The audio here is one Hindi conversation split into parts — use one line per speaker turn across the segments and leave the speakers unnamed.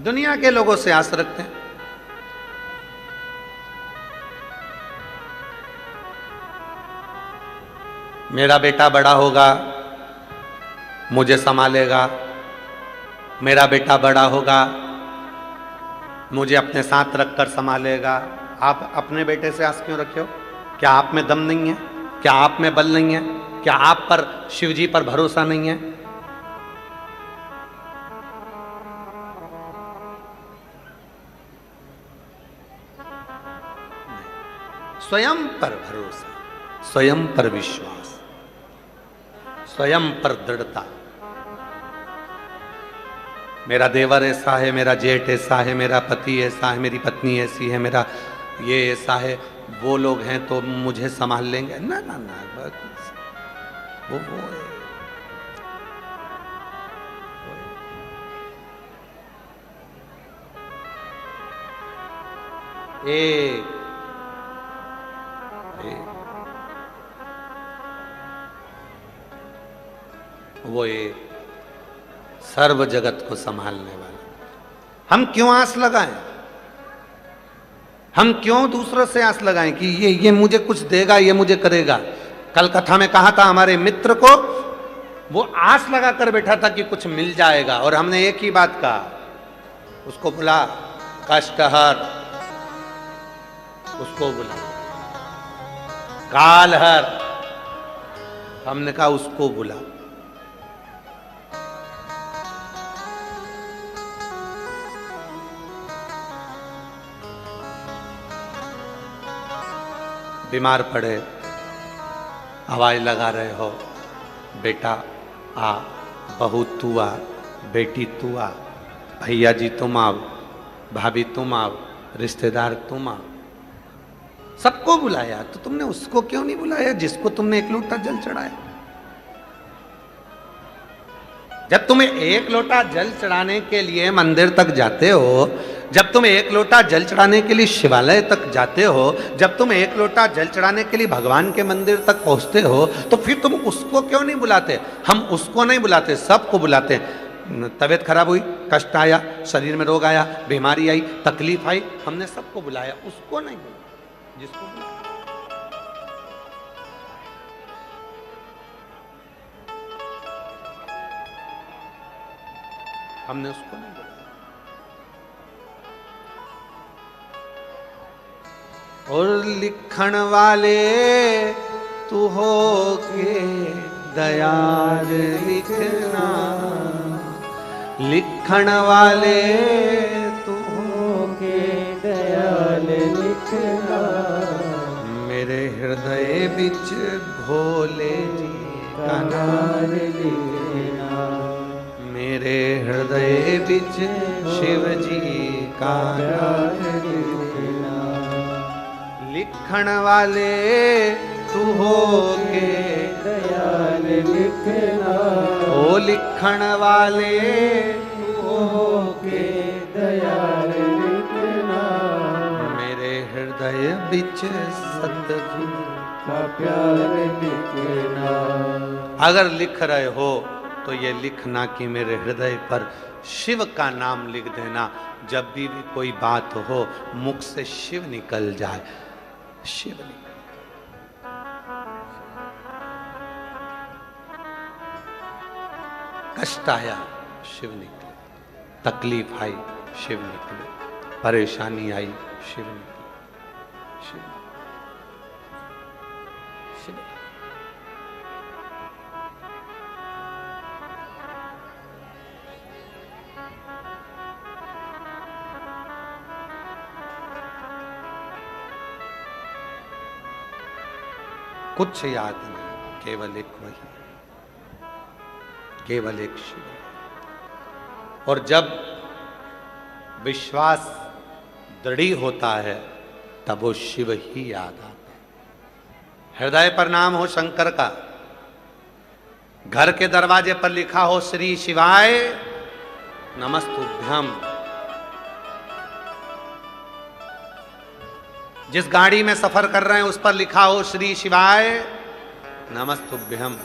दुनिया के लोगों से आस रखते हैं। मेरा बेटा बड़ा होगा, मुझे संभालेगा, मेरा बेटा बड़ा होगा, मुझे अपने साथ रखकर संभालेगा। आप अपने बेटे से आस क्यों रखे हो? क्या आप में दम नहीं है? क्या आप में बल नहीं है? क्या आप पर शिव जी पर भरोसा नहीं है? स्वयं पर भरोसा, स्वयं पर विश्वास, स्वयं पर दृढ़ता। मेरा देवर ऐसा है, मेरा जेठ ऐसा है, मेरा पति ऐसा है, मेरी पत्नी ऐसी है, मेरा ये ऐसा है, वो लोग हैं तो मुझे संभाल लेंगे। ना ना ना, वो है। एक वो एक सर्व जगत को संभालने वाला। हम क्यों आस लगाएं? हम क्यों दूसरों से आस लगाएं कि ये मुझे कुछ देगा, ये मुझे करेगा? कल कथा में कहा था हमारे मित्र को, वो आस लगा कर बैठा था कि कुछ मिल जाएगा, और हमने एक ही बात कहा, उसको बुला कष्टहर, उसको बुला कालहर, हमने कहा उसको बुला। बीमार पड़े, आवाज लगा रहे हो, बेटा आ, बहू तू आ, बेटी तू आ, भैया जी तुम आओ, भाभी तुम आओ, रिश्तेदार तुम आओ, सबको बुलाया। तो तुमने उसको क्यों नहीं बुलाया जिसको तुमने एक लोटा जल चढ़ाया? जब तुम एक लोटा जल चढ़ाने के लिए मंदिर तक जाते हो, जब तुम एक लोटा जल चढ़ाने के लिए शिवालय तक जाते हो, जब तुम एक लोटा जल चढ़ाने के लिए भगवान के मंदिर तक पहुंचते हो, तो फिर तुम उसको क्यों नहीं बुलाते? हम उसको नहीं बुलाते, सबको बुलाते। तबीयत खराब हुई, कष्ट आया, शरीर में रोग आया, बीमारी आई, तकलीफ आई, हमने सबको बुलाया, उसको नहीं बुलाया जिसको बुलाया। हमने उसको नहीं बुलाया। और लिखण वाले तू हो के दयाल लिखना, लिखण वाले तू हो के दयाल लिखना, मेरे हृदय बिच भोले जी का नाम लिखना, मेरे हृदय बिच शिव जी का नाम लिखना, लिखण वाले तू हो के दयाल लिखना, ओ लिखण वाले तू हो के दयाल लिखना, मेरे हृदय बिच सतगुरु का प्यार लिखना। अगर लिख रहे हो तो ये लिखना कि मेरे हृदय पर शिव का नाम लिख देना। जब भी कोई बात हो, मुख से शिव निकल जाए, शिव निकल। कष्ट आया, शिव निकले, तकलीफ आई, शिव निकले, परेशानी आई, शिव निकले, शिव शिव। कुछ याद नहीं, केवल एक वही, केवल एक शिव। और जब विश्वास दृढ़ होता है तब वो शिव ही याद आता है। हृदय पर नाम हो शंकर का, घर के दरवाजे पर लिखा हो श्री शिवाय नमस्तुभ्यम, जिस गाड़ी में सफर कर रहे हैं उस पर लिखा हो श्री शिवाय नमस्तुभ्यम,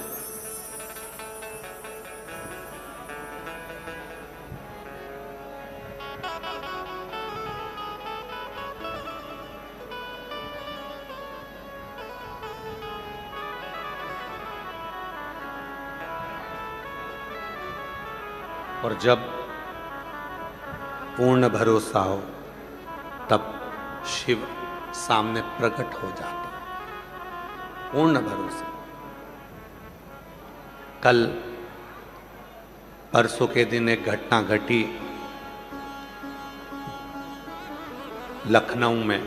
और जब पूर्ण भरोसा हो तब शिव सामने प्रकट हो जाता है। पूर्ण भरोसा। कल परसों के दिन एक घटना घटी लखनऊ में।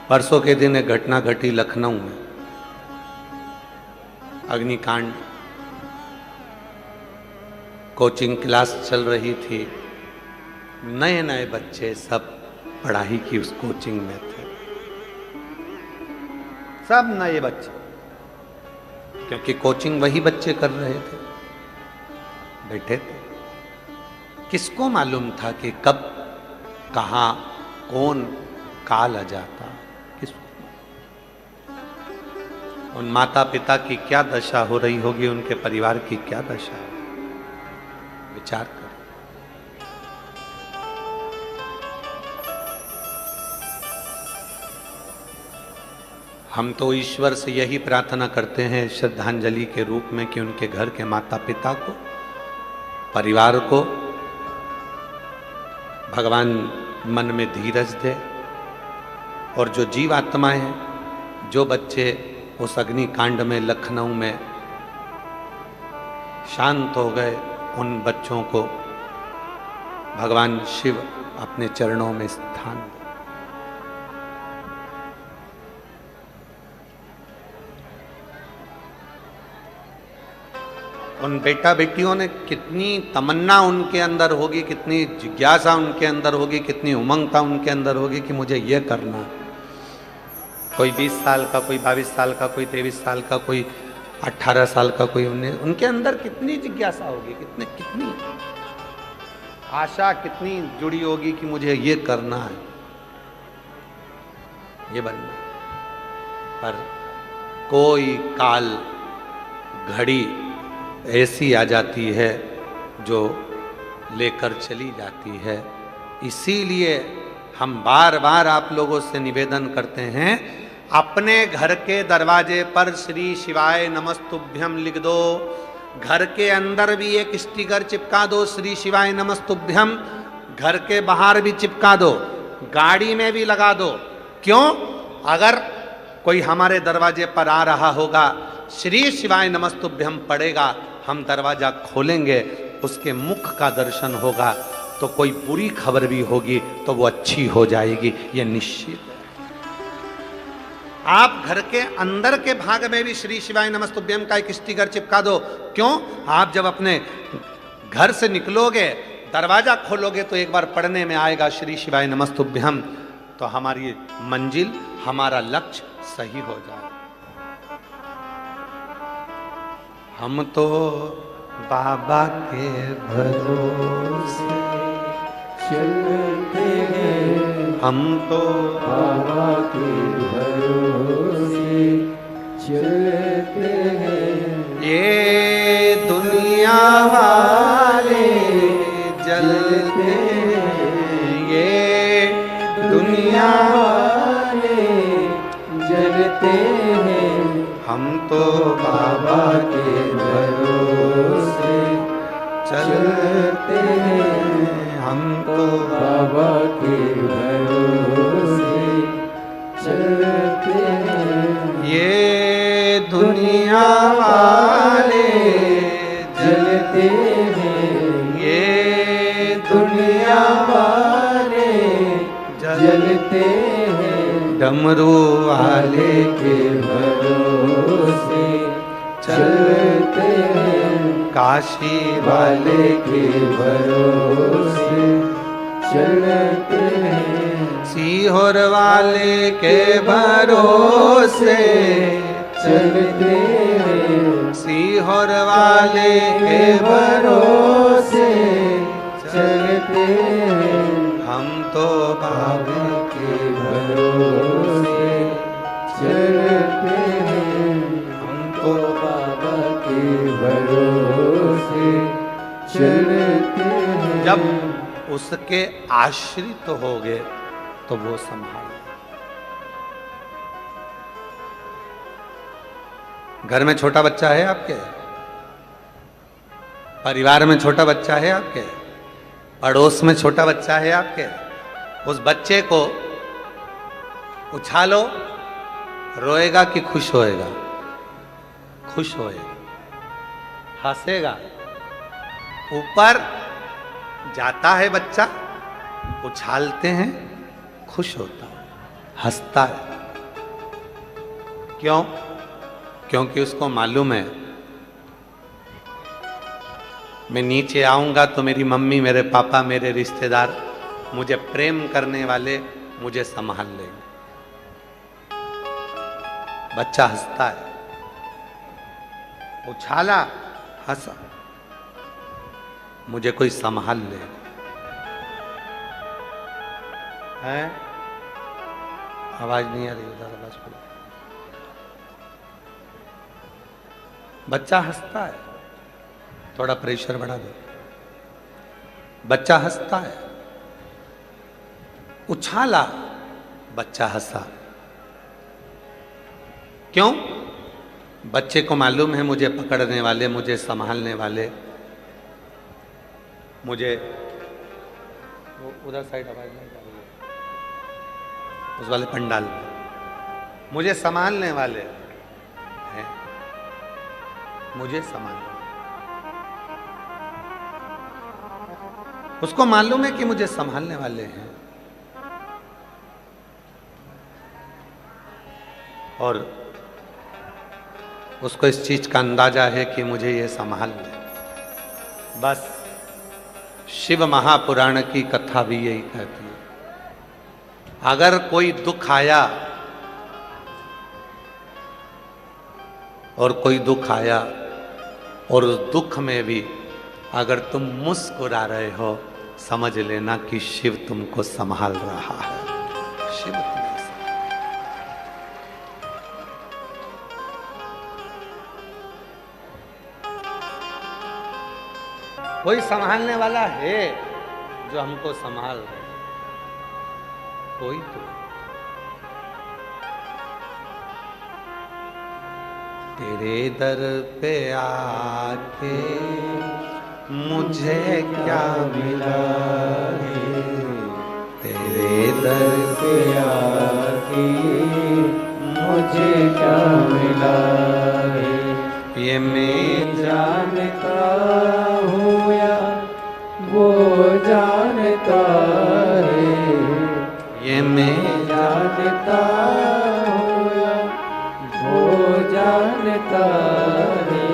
परसों के दिन एक घटना घटी लखनऊ में, अग्निकांड। कोचिंग क्लास चल रही थी, नए नए बच्चे सब पढ़ाई की उस कोचिंग में थे, सब नए बच्चे, क्योंकि कोचिंग वही बच्चे कर रहे थे, बैठे थे। किसको मालूम था कि कब कहां कौन काल आ जाता, किसको? उन माता पिता की क्या दशा हो रही होगी, उनके परिवार की क्या दशा है, विचार करें। हम तो ईश्वर से यही प्रार्थना करते हैं श्रद्धांजलि के रूप में कि उनके घर के माता पिता को, परिवार को भगवान मन में धीरज दे, और जो जीवात्माएं हैं, जो बच्चे उस अग्निकांड में लखनऊ में शांत हो गए, उन बच्चों को भगवान शिव अपने चरणों में स्थान दे। उन बेटा बेटियों ने कितनी तमन्ना उनके अंदर होगी, कितनी जिज्ञासा उनके अंदर होगी, कितनी उमंगता उनके अंदर होगी कि मुझे ये करना। कोई 20 साल का, कोई 22 साल का, कोई 23 साल का, कोई 18 साल का, कोई 19। उनके अंदर कितनी जिज्ञासा होगी, कितनी आशा कितनी जुड़ी होगी कि मुझे ये करना है, ये बनना। पर कोई काल घड़ी ऐसी आ जाती है जो लेकर चली जाती है। इसीलिए हम बार बार आप लोगों से निवेदन करते हैं, अपने घर के दरवाजे पर श्री शिवाय नमस्तुभ्यम लिख दो। घर के अंदर भी एक स्टिकर चिपका दो, श्री शिवाय नमस्तुभ्यम। घर के बाहर भी चिपका दो, गाड़ी में भी लगा दो। क्यों? अगर कोई हमारे दरवाजे पर आ रहा होगा, श्री शिवाय नमस्तुभ्यम पड़ेगा, हम दरवाजा खोलेंगे, उसके मुख का दर्शन होगा, तो कोई बुरी खबर भी होगी तो वो अच्छी हो जाएगी, ये निश्चित है। आप घर के अंदर के भाग में भी श्री शिवाय नमस्तुभ्यम का एक स्टिकर चिपका दो। क्यों? आप जब अपने घर से निकलोगे, दरवाजा खोलोगे, तो एक बार पढ़ने में आएगा श्री शिवाय नमस्तुभ्यम, तो हमारी मंजिल, हमारा लक्ष्य सही हो जाएगा। हम तो बाबा के भरोसे चलते हैं, हम तो बाबा के भरोसे चलते हैं। ये दुनिया वाले जलते हैं, ये दुनिया वाले जलते हैं। हम तो बाबा के भरोसे चलते हैं, हम तो बाबा के भरोसे चलते हैं। ये दुनिया वाले जलते हैं, ये दुनिया वाले जलते हैं। डमरू वाले के भरोसे चलते हैं, काशी वाले के भरोसे चलते हैं। सीहोर वाले के भरोसे चलते हैं, सीहोर वाले के भरोसे चलते हैं। हम तो बाबा के भरोसे चलते हैं, हम तो बाबा के भरोसे चलते हैं। जब उसके आश्रित होगे तो वो संभाल। घर में छोटा बच्चा है आपके? परिवार में छोटा बच्चा है आपके, पड़ोस में छोटा बच्चा है आपके, उस बच्चे को उछालो, रोएगा कि खुश होएगा? खुश होएगा, हंसेगा। ऊपर जाता है बच्चा, उछालते हैं, खुश होता है, हंसता है। क्यों? क्योंकि उसको मालूम है मैं नीचे आऊंगा तो मेरी मम्मी, मेरे पापा, मेरे रिश्तेदार, मुझे प्रेम करने वाले मुझे संभाल लेंगे। बच्चा हंसता है, उछाला, हंसा, मुझे कोई संभाल ले है। आवाज नहीं आ रही, उधर आवाज बोलो। बच्चा हंसता है, थोड़ा प्रेशर बढ़ा दो। बच्चा हंसता है, उछाला, बच्चा हंसा। क्यों? बच्चे को मालूम है मुझे पकड़ने वाले, मुझे संभालने वाले, मुझे उधर साइड आवाज नहीं आ रही है, उस वाले पंडाल में, मुझे संभालने वाले हैं, मुझे संभालने। उसको मालूम है कि मुझे संभालने वाले हैं और उसको इस चीज का अंदाजा है कि मुझे ये संभाल ले। बस शिव महापुराण की कथा भी यही कहती है, अगर कोई दुख आया और कोई दुख आया और उस दुख में भी अगर तुम मुस्कुरा रहे हो, समझ लेना कि शिव तुमको संभाल रहा है। शिव तुम्हें कोई संभालने वाला है जो हमको संभाल रहा है, कोई तो। तेरे दर पे आके मुझे क्या मिला है, तेरे दर पे आके मुझे क्या मिला है, ये मैं जानता हूँ या वो जानता है, ये मैं जानता हूँ या वो जानता है,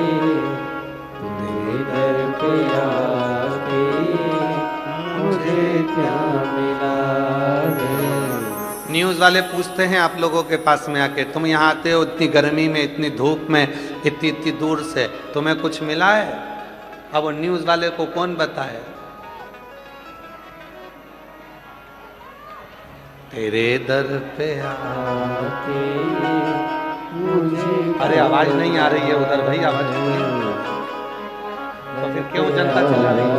तेरे दर पे आके मुझे क्या मिला है। न्यूज़ वाले पूछते हैं आप लोगों के पास में आके, तुम यहाँ आते हो इतनी गर्मी में, इतनी धूप में, इतनी इतनी दूर से, तुम्हें कुछ मिला है? अब वो न्यूज़ वाले को कौन बताए? तेरे दर पे आके मुझे, अरे आवाज नहीं आ रही है उधर भाई, आवाज खोलिए। तो फिर क्यों जनता चिल्ला रही है?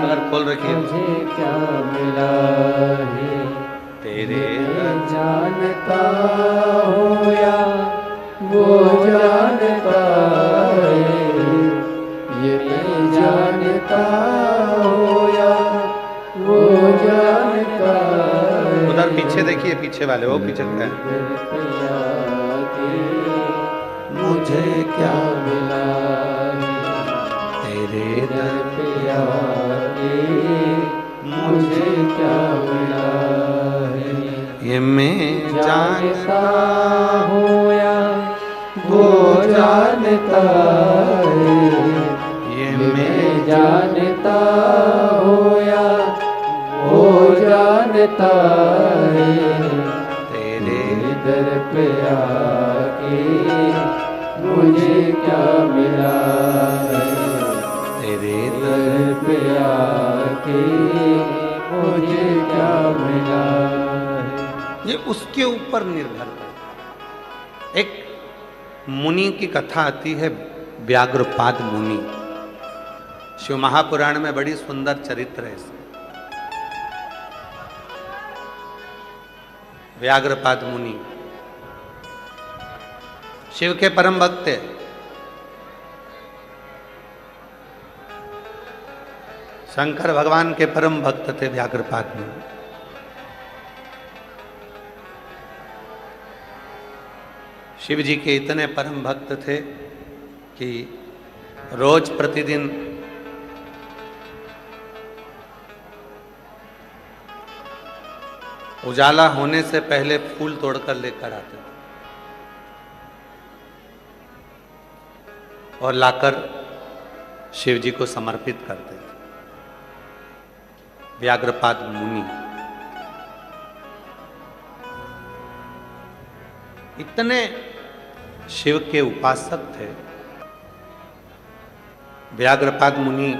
अगर खोल रखी है। मुझे क्या मिला है, तेरे जानता हो या वो जानता है, ये मैं जानता हो या वो जानता है। उधर पीछे देखिए, पीछे वाले वो पीछे है। मुझे क्या मिला तेरे दर पे आके, मुझे क्या मिला है, ये मैं जानता हूँ या वो जानता है, ये मैं जानता हूँ या वो जानता है, तेरे दर पे आके मुझे क्या मिला है, तेरे दर पे आके मुझे क्या मिला है। ये उसके ऊपर निर्भर है। एक मुनि की कथा आती है, व्याघ्रपाद मुनि। शिव महापुराण में बड़ी सुंदर चरित्र है इसमें। व्याघ्रपाद मुनि शिव के परम भक्त है। शंकर भगवान के परम भक्त थे व्याघ्रपाद मुनि। शिव जी के इतने परम भक्त थे कि रोज प्रतिदिन उजाला होने से पहले फूल तोड़कर लेकर आते थे और लाकर शिव जी को समर्पित करते थे। व्याघ्रपाद मुनि इतने शिव के उपासक थे। व्याघ्रपाद मुनि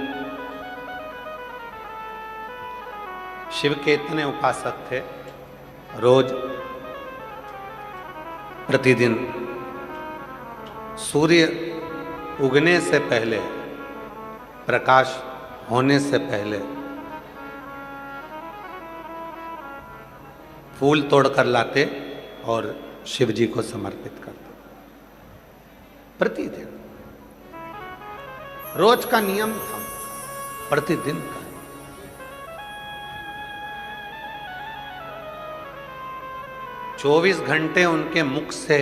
शिव के इतने उपासक थे, रोज प्रतिदिन सूर्य उगने से पहले, प्रकाश होने से पहले फूल तोड़कर लाते और शिव जी को समर्पित करते। प्रतिदिन रोज का नियम था, प्रतिदिन का। चौबीस घंटे उनके मुख से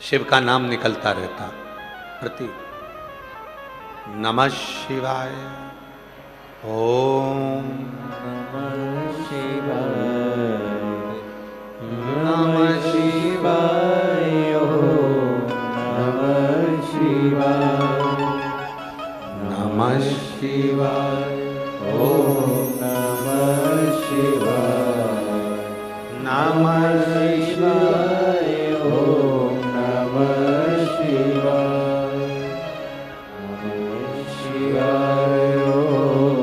शिव का नाम निकलता रहता। प्रति नमः शिवाय, ओम नमः शिवाय, नमः शिवाय, ओम नमः शिवाय, नमः शिवाय, ओम नमः शिवाय, नमः शिवाय, ओम नमः शिवाय, नमः शिवाय, ओम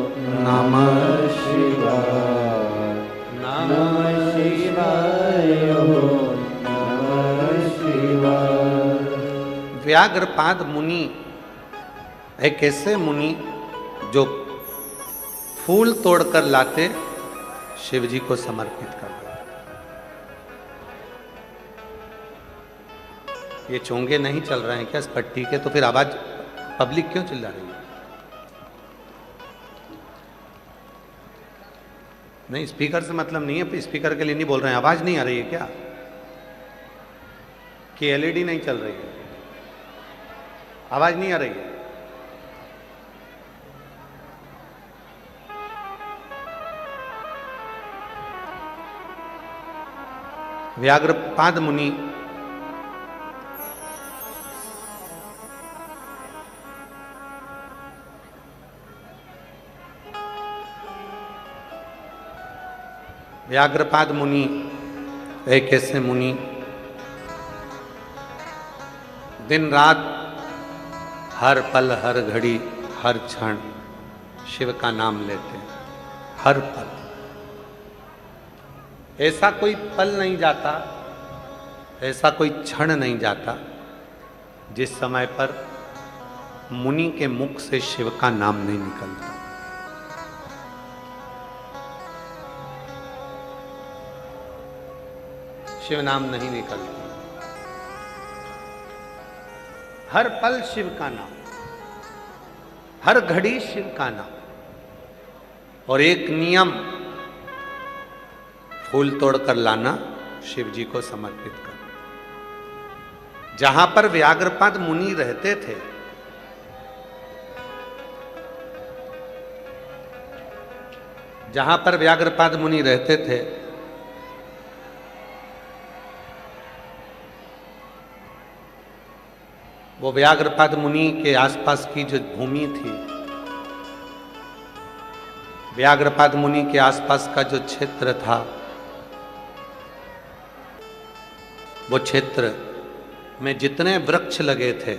नमः शिवाय, नमः शिवाय, ओम नमः शिवाय। व्याघ्रपाद मुनि एक ऐसे मुनि जो फूल तोड़कर लाते, शिव जी को समर्पित कर देते। ये चोंगे नहीं चल रहे हैं क्या इस पट्टी के? तो फिर आवाज पब्लिक क्यों चिल्ला रही है? नहीं, स्पीकर से मतलब नहीं है, स्पीकर के लिए नहीं बोल रहे हैं। आवाज नहीं आ रही है क्या? कि एलईडी नहीं चल रही है? आवाज नहीं आ रही है? व्याघ्रपाद मुनि व्याघ्रपाद मुनि एक ऐसे मुनि दिन रात हर पल, हर घड़ी, हर क्षण शिव का नाम लेते हैं। हर पल, ऐसा कोई पल नहीं जाता, ऐसा कोई क्षण नहीं जाता जिस समय पर मुनि के मुख से शिव का नाम नहीं निकलता। शिव नाम नहीं निकलता। हर पल शिव का नाम, हर घड़ी शिव का नाम। और एक नियम, फूल तोड़कर लाना, शिव जी को समर्पित करना। जहां पर व्याघ्रपाद मुनि रहते थे, जहां पर व्याघ्रपाद मुनि रहते थे, वो व्याघ्रपाद मुनि के आसपास की जो भूमि थी, व्याघ्रपाद मुनि के आसपास का जो क्षेत्र था, वो क्षेत्र में जितने वृक्ष लगे थे,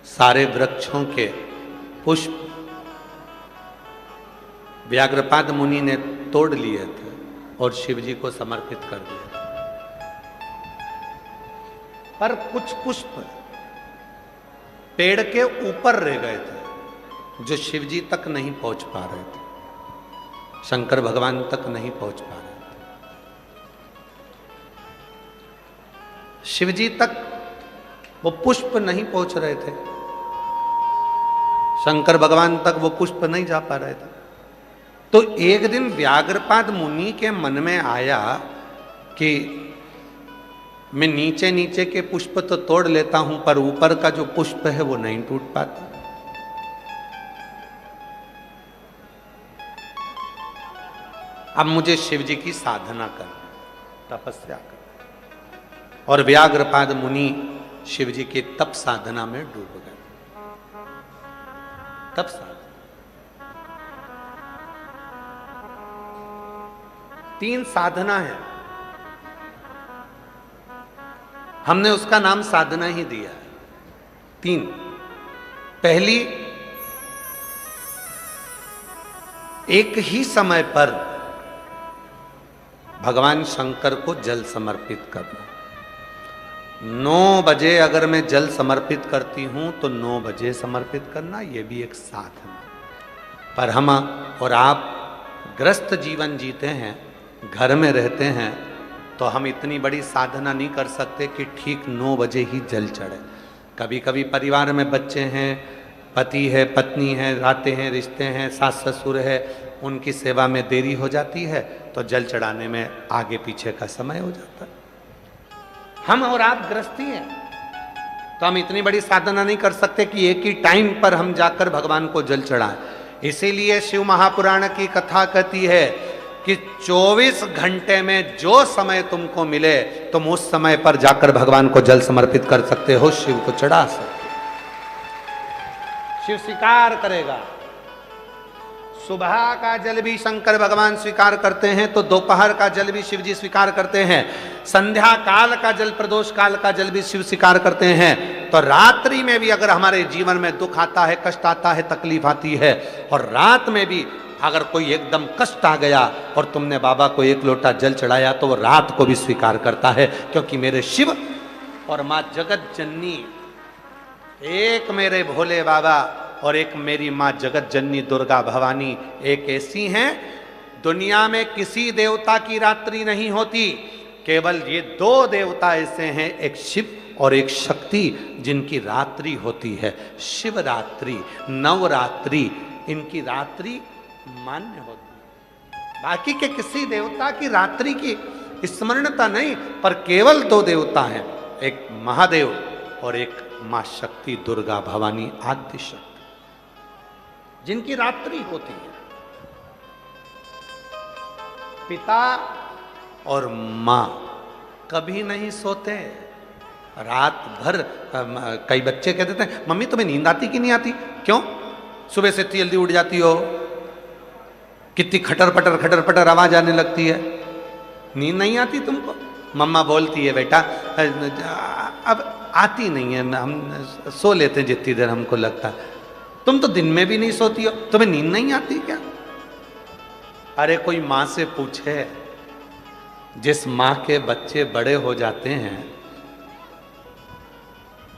सारे वृक्षों के पुष्प व्याघ्रपाद मुनि ने तोड़ लिए थे और शिव जी को समर्पित कर दिया। पर कुछ पुष्प पेड़ के ऊपर रह गए थे, जो शिव जी तक नहीं पहुंच पा रहे थे, शंकर भगवान तक नहीं पहुंच पा रहे थे। शिव जी तक वो पुष्प नहीं पहुंच रहे थे, शंकर भगवान तक वो पुष्प नहीं जा पा रहे थे। तो एक दिन व्याघ्रपाद मुनि के मन में आया कि मैं नीचे नीचे के पुष्प तो तोड़ लेता हूं, पर ऊपर का जो पुष्प है वो नहीं टूट पाता। अब मुझे शिव जी की साधना कर, तपस्या कर। और व्याघ्रपाद मुनि शिव जी की तप साधना में डूब गए। तप साधना 3 साधना है, हमने उसका नाम साधना ही दिया है। 3। पहली, एक ही समय पर भगवान शंकर को जल समर्पित करना। 9 बजे अगर मैं जल समर्पित करती हूं तो 9 बजे समर्पित करना, यह भी एक साधना। पर हम और आप ग्रस्त जीवन जीते हैं, घर में रहते हैं, तो हम इतनी बड़ी साधना नहीं कर सकते कि ठीक 9 बजे ही जल चढ़े। कभी कभी परिवार में बच्चे हैं, पति है, पत्नी है, रातें हैं, रिश्ते हैं, सास ससुर है, उनकी सेवा में देरी हो जाती है, तो जल चढ़ाने में आगे पीछे का समय हो जाता है। हम और आप गृहस्थी हैं, तो हम इतनी बड़ी साधना नहीं कर सकते कि एक ही टाइम पर हम जाकर भगवान को जल चढ़ाएं। इसीलिए शिव महापुराण की कथा कहती है कि 24 घंटे में जो समय तुमको मिले तुम उस समय पर जाकर भगवान को जल समर्पित कर सकते हो, शिव को चढ़ा सकते। शिव स्वीकार करेगा। सुबह का जल भी शंकर भगवान स्वीकार करते हैं, तो दोपहर का जल भी शिव जी स्वीकार करते हैं। संध्या काल का जल, प्रदोष काल का जल भी शिव स्वीकार करते हैं। तो रात्रि में भी अगर हमारे जीवन में दुख आता है, कष्ट आता है, तकलीफ आती है, और रात में भी अगर कोई एकदम कष्ट आ गया और तुमने बाबा को 1 लोटा जल चढ़ाया, तो वो रात को भी स्वीकार करता है, क्योंकि मेरे शिव और माँ जगत जननी, एक मेरे भोले बाबा और एक मेरी माँ जगत जननी दुर्गा भवानी एक ऐसी हैं, दुनिया में किसी देवता की रात्रि नहीं होती, केवल ये 2 देवता ऐसे हैं, एक शिव और एक शक्ति, जिनकी रात्रि होती है शिवरात्रि, नवरात्रि, इनकी रात्रि मान्य होती है। बाकी के किसी देवता की रात्रि की स्मरणता नहीं, पर केवल 2 देवता हैं, एक महादेव और एक मां शक्ति दुर्गा भवानी आद्य शक्ति, जिनकी रात्रि होती है। पिता और मां कभी नहीं सोते, रात भर। कई बच्चे कह देते हैं, मम्मी तुम्हें नींद आती कि नहीं आती? क्यों? सुबह से इतनी जल्दी उठ जाती हो, कितनी खटर पटर आवाज आने लगती है, नींद नहीं आती तुमको? मम्मा बोलती है, बेटा अब आती नहीं है, हम सो लेते हैं जितनी देर हमको लगता है। तुम तो दिन में भी नहीं सोती हो, तुम्हें नींद नहीं आती क्या? अरे कोई माँ से पूछे, जिस माँ के बच्चे बड़े हो जाते हैं,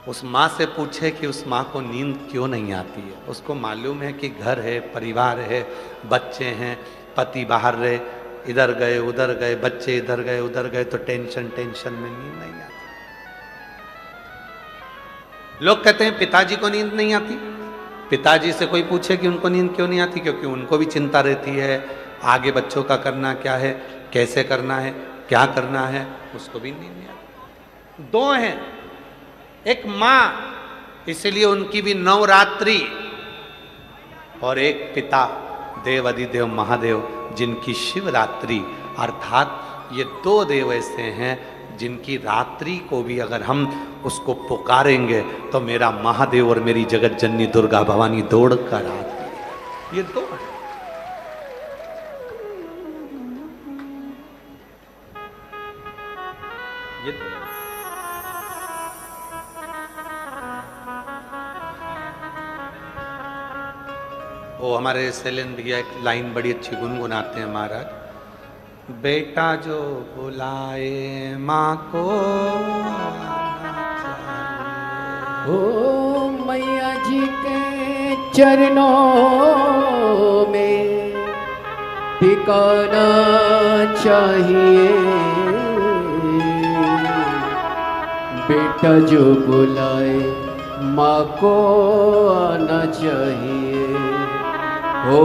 उस माँ से पूछे कि उस माँ को नींद क्यों नहीं आती है। उसको मालूम है कि घर है, परिवार है, बच्चे हैं, पति बाहर रहे, इधर गए उधर गए, बच्चे इधर गए उधर गए, तो टेंशन में नींद नहीं आती। लोग कहते हैं पिताजी को नींद नहीं आती। पिताजी से कोई पूछे कि उनको नींद क्यों नहीं आती, क्योंकि उनको भी चिंता रहती है, आगे बच्चों का करना क्या है, कैसे करना है, क्या करना है, उसको भी नींद नहीं आती। 2 हैं, एक माँ, इसलिए उनकी भी नवरात्रि, और एक पिता देव अधिदेव महादेव, जिनकी शिवरात्रि। अर्थात ये 2 देव ऐसे हैं जिनकी रात्रि को भी अगर हम उसको पुकारेंगे तो मेरा महादेव और मेरी जगत जननी दुर्गा भवानी दौड़ कर आती। ये 2 हैं। ये 2 वो हमारे शैलेंद्र भैया एक लाइन बड़ी अच्छी गुनगुनाते हैं महाराज, बेटा जो बुलाए माँ को
ओ मैया जी के चरणों में टिकाना चाहिए, बेटा जो बुलाए माँ को आना चाहिए। हो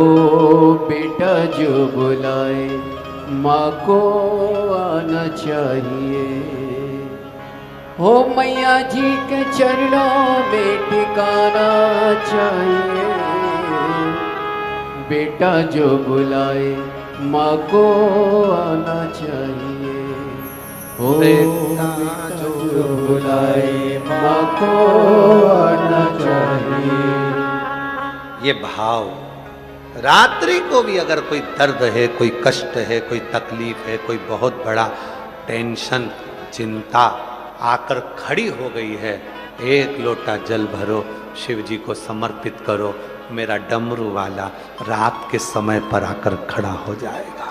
बेटा जो बुलाए माँ को आना चाहिए। हो मैया जी के चरणों में टिकाना चाहिए। बेटा जो बुलाए माँ को आना चाहिए। हो
बेटा
जो बुलाए माँ को आना चाहिए।
ये भाव, रात्रि को भी अगर कोई दर्द है, कोई कष्ट है, कोई तकलीफ है, कोई बहुत बड़ा टेंशन, चिंता आकर खड़ी हो गई है, एक लोटा जल भरो, शिव जी को समर्पित करो, मेरा डमरू वाला रात के समय पर आकर खड़ा हो जाएगा।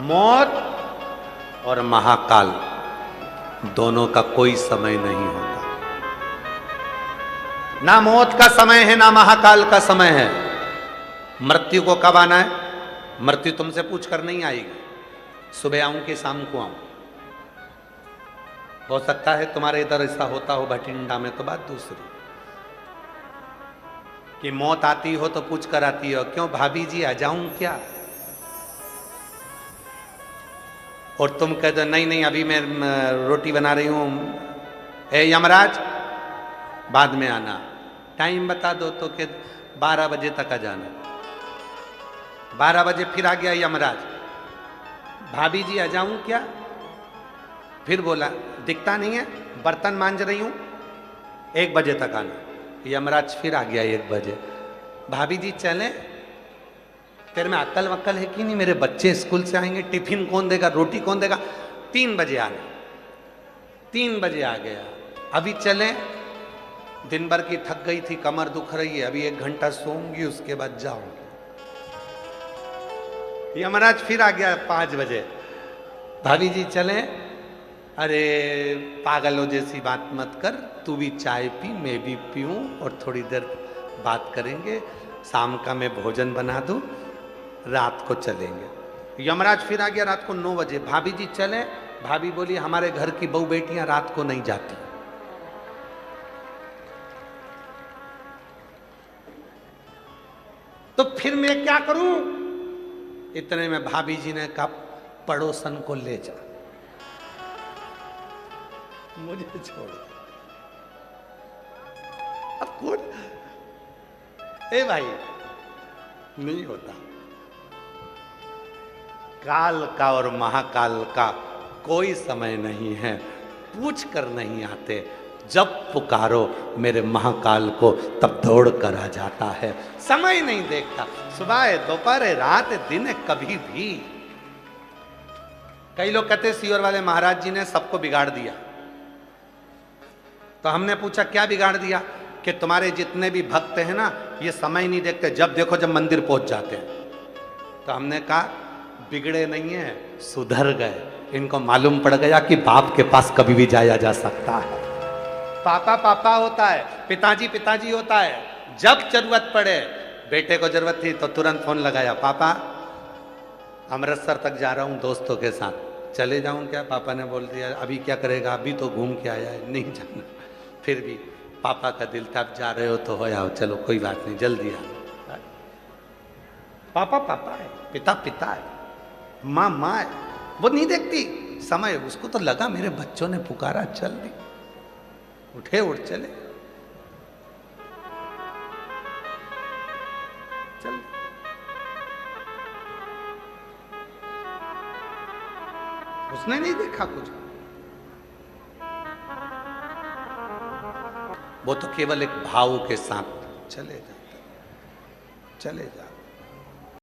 मौत और महाकाल दोनों का कोई समय नहीं होता। ना मौत का समय है ना महाकाल का समय है। मृत्यु को कब आना है? मृत्यु तुमसे पूछ कर नहीं आएगी, सुबह आऊं कि शाम को आऊं। हो सकता है तुम्हारे इधर ऐसा होता हो भटिंडा में, तो बात दूसरी कि मौत आती हो तो पूछ कर आती हो, क्यों भाभी जी आ जाऊं क्या? और तुम कह दो नहीं नहीं अभी मैं रोटी बना रही हूं, ए यमराज बाद में आना। टाइम बता दो तो कि 12 बजे तक आ जाना। 12 बजे फिर आ गया यमराज, भाभी जी आ जाऊं क्या? फिर बोला दिखता नहीं है, बर्तन मांज रही हूं, 1 बजे तक आना। यमराज फिर आ गया 1 बजे, भाभी जी चलें? तेरे में अक्ल वक्ल है कि नहीं? मेरे बच्चे स्कूल से आएंगे, टिफिन कौन देगा, रोटी कौन देगा? 3 बजे आना। 3 बजे आ गया, अभी चलें? दिन भर की थक गई थी, कमर दुख रही है, अभी 1 घंटा सोऊंगी, उसके बाद जाऊंगी। यमराज फिर आ गया 5 बजे, भाभी जी चलें? अरे पागलों जैसी बात मत कर, तू भी चाय पी, मैं भी पीऊं और थोड़ी देर बात करेंगे, शाम का मैं भोजन बना दूं, रात को चलेंगे। यमराज फिर आ गया रात को 9 बजे, भाभी जी चलें? भाभी बोली हमारे घर की बहू बेटियां रात को नहीं जाती। तो फिर मैं क्या करूं? इतने में भाभी जी ने कहा पड़ोसन को ले जा, मुझे छोड़। अब कौन? ए भाई नहीं होता। काल का और महाकाल का कोई समय नहीं है, पूछ कर नहीं आते। जब पुकारो मेरे महाकाल को तब दौड़ कर आ जाता है, समय नहीं देखता। सुबह है, दोपहर है, रात है, दिन है, कभी भी। कई लोग कहते सीहोर वाले महाराज जी ने सबको बिगाड़ दिया। तो हमने पूछा क्या बिगाड़ दिया? कि तुम्हारे जितने भी भक्त हैं ना, ये समय नहीं देखते, जब देखो जब मंदिर पहुंच जाते हैं। तो हमने कहा बिगड़े नहीं है, सुधर गए। इनको मालूम पड़ गया कि बाप के पास कभी भी जाया जा सकता है। पापा पापा होता है, पिताजी पिताजी होता है। जब जरूरत पड़े, बेटे को जरूरत थी तो तुरंत फोन लगाया, पापा अमृतसर तक जा रहा हूँ दोस्तों के साथ, चले जाऊँ क्या? पापा ने बोल दिया अभी क्या करेगा, अभी तो घूम के आया है, नहीं जाना। फिर भी पापा का दिल था, जा रहे हो तो हो आओ, चलो कोई बात नहीं, जल्दी आओ। पापा पापा है, पिता पिता है, माँ माँ है, वो नहीं देखती समय। उसको तो लगा मेरे बच्चों ने पुकारा, चल दी, उठे उठ चले, चल। उसने नहीं देखा कुछ, वो तो केवल एक भाव के साथ चले जाते, चले जाते।